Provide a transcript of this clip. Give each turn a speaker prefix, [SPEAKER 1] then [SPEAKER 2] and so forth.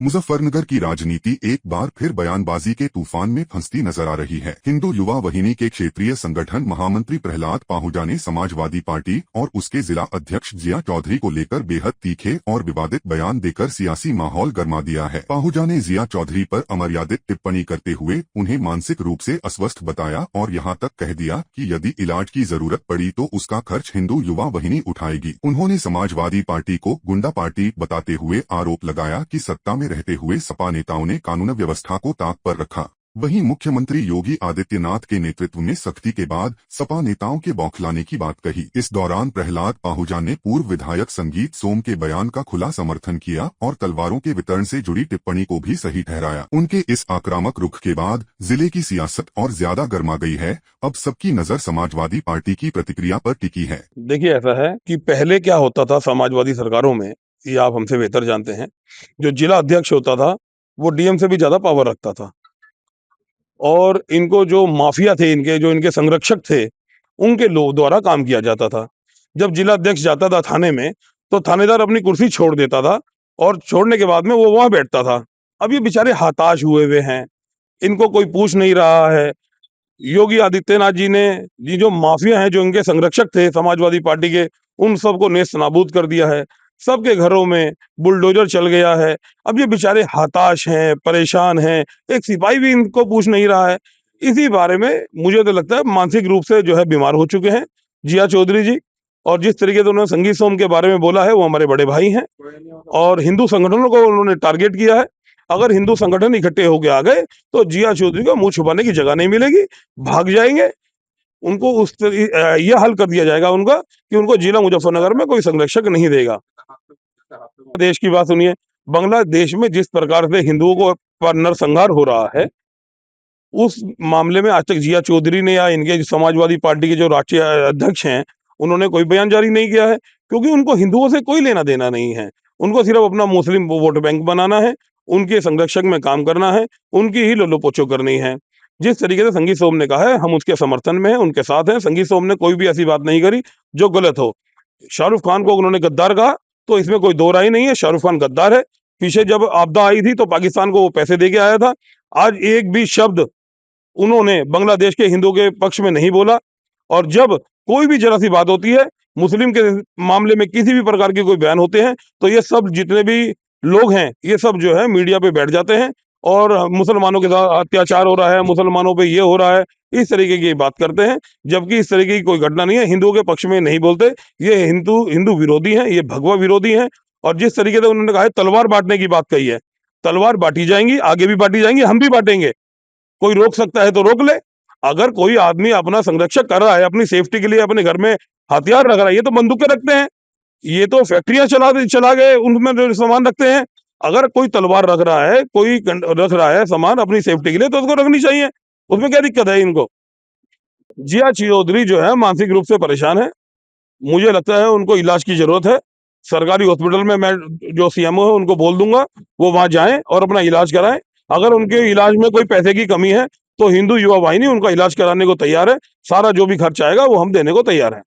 [SPEAKER 1] मुजफ्फरनगर की राजनीति एक बार फिर बयानबाजी के तूफान में फंसती नजर आ रही है। हिंदू युवा वाहिनी के क्षेत्रीय संगठन महामंत्री प्रहलाद पाहूजा ने समाजवादी पार्टी और उसके जिला अध्यक्ष जिया चौधरी को लेकर बेहद तीखे और विवादित बयान देकर सियासी माहौल गर्मा दिया है। पाहूजा ने जिया चौधरी पर अमर्यादित टिप्पणी करते हुए उन्हें मानसिक रूप से अस्वस्थ बताया और यहाँ तक कह दिया कि यदि इलाज की जरूरत पड़ी तो उसका खर्च हिंदू युवा वाहिनी उठाएगी। उन्होंने समाजवादी पार्टी को गुंडा पार्टी बताते हुए आरोप लगाया कि सत्ता में रहते हुए सपा नेताओं ने कानून व्यवस्था को ताक पर रखा। वहीं मुख्यमंत्री योगी आदित्यनाथ के नेतृत्व में सख्ती के बाद सपा नेताओं के बौखलाने की बात कही। इस दौरान प्रहलाद पाहूजा ने पूर्व विधायक संगीत सोम के बयान का खुला समर्थन किया और तलवारों के वितरण से जुड़ी टिप्पणी को भी सही ठहराया। उनके इस आक्रामक रुख के बाद जिले की सियासत और ज्यादा गर्मा गई है। अब सबकी नजर समाजवादी पार्टी की प्रतिक्रिया पर टिकी है।
[SPEAKER 2] देखिए, ऐसा है कि पहले क्या होता था समाजवादी सरकारों में, ये आप हमसे बेहतर जानते हैं। जो जिला अध्यक्ष होता था वो डीएम से भी ज्यादा पावर रखता था और इनको जो माफिया थे, इनके जो इनके संरक्षक थे, उनके लोग द्वारा काम किया जाता था। जब जिला अध्यक्ष जाता था थाने में तो थानेदार अपनी कुर्सी छोड़ देता था और छोड़ने के बाद में वो वहां बैठता था। अब ये बेचारे हताश हुए हैं, इनको कोई पूछ नहीं रहा है। योगी आदित्यनाथ जी ने ये जो माफिया हैं, जो इनके संरक्षक थे समाजवादी पार्टी के, उन सबको नेस्त नाबूद कर दिया है। सबके घरों में बुलडोजर चल गया है। अब ये बेचारे हताश हैं, परेशान हैं, एक सिपाही भी इनको पूछ नहीं रहा है। इसी बारे में मुझे तो लगता है मानसिक रूप से जो है बीमार हो चुके हैं जिया चौधरी जी। और जिस तरीके से उन्होंने संगीत सोम के बारे में बोला है, वो हमारे बड़े भाई हैं और हिंदू संगठनों को उन्होंने टारगेट किया है। अगर हिंदू संगठन इकट्ठे होकर आ गए तो जिया चौधरी को मुंह छुपाने की जगह नहीं मिलेगी, भाग जाएंगे। उनको यह हल कर दिया जाएगा उनका कि उनको जिला मुजफ्फरनगर में कोई संरक्षक नहीं देगा। देश की बात सुनिए, बांग्लादेश में जिस प्रकार से हिंदुओं को पर नरसंहार हो रहा है, उस मामले में आज तक जिया चौधरी ने या इनके समाजवादी पार्टी के जो राष्ट्रीय अध्यक्ष हैं, उन्होंने कोई बयान जारी नहीं किया है, क्योंकि उनको हिंदुओं से कोई लेना देना नहीं है। उनको सिर्फ अपना मुस्लिम वोट बैंक बनाना है, उनके संरक्षक में काम करना है, उनकी ही लोलो पोछो करनी है। जिस तरीके से संगीत सोम ने कहा है, हम उसके समर्थन में हैं, उनके साथ हैं। संगीत सोम ने कोई भी ऐसी बात नहीं करी जो गलत हो। शाहरुख खान को उन्होंने गद्दार कहा तो इसमें कोई दो राय नहीं है, शाहरुख खान गद्दार है। पीछे जब आपदा आई थी तो पाकिस्तान को वो पैसे दे के आया था। आज एक भी शब्द उन्होंने बांग्लादेश के हिंदुओं के पक्ष में नहीं बोला। और जब कोई भी जरा सी बात होती है, मुस्लिम के मामले में किसी भी प्रकार के कोई बयान होते हैं, तो ये सब जितने भी लोग हैं, ये सब जो है मीडिया पे बैठ जाते हैं और मुसलमानों के साथ अत्याचार हो रहा है, मुसलमानों पे ये हो रहा है, इस तरीके की बात करते हैं। जबकि इस तरीके की कोई घटना नहीं है, हिंदुओं के पक्ष में नहीं बोलते। ये हिंदू विरोधी हैं, ये भगवा विरोधी हैं। और जिस तरीके से उन्होंने कहा है तलवार बांटने की बात कही है, तलवार बांटी जाएंगी, आगे भी बांटी जाएंगी, हम भी बांटेंगे। कोई रोक सकता है तो रोक ले। अगर कोई आदमी अपना संरक्षक कर रहा है, अपनी सेफ्टी के लिए अपने घर में हथियार रख रहा है, ये तो बंदूकें रखते हैं, ये तो फैक्ट्रियां चला गए, उनमें जो सामान रखते हैं। अगर कोई तलवार रख रहा है, कोई रख रहा है सामान अपनी सेफ्टी के लिए, तो उसको रखनी चाहिए। उसमें क्या दिक्कत है इनको? जिया चौधरी जो है मानसिक रूप से परेशान है। मुझे लगता है उनको इलाज की जरूरत है। सरकारी हॉस्पिटल में मैं जो सीएमओ है उनको बोल दूंगा, वो वहां जाएं और अपना इलाज कराएं। अगर उनके इलाज में कोई पैसे की कमी है तो हिंदू युवा वाहिनी उनका इलाज कराने को तैयार है। सारा जो भी खर्च आएगा वो हम देने को तैयार है।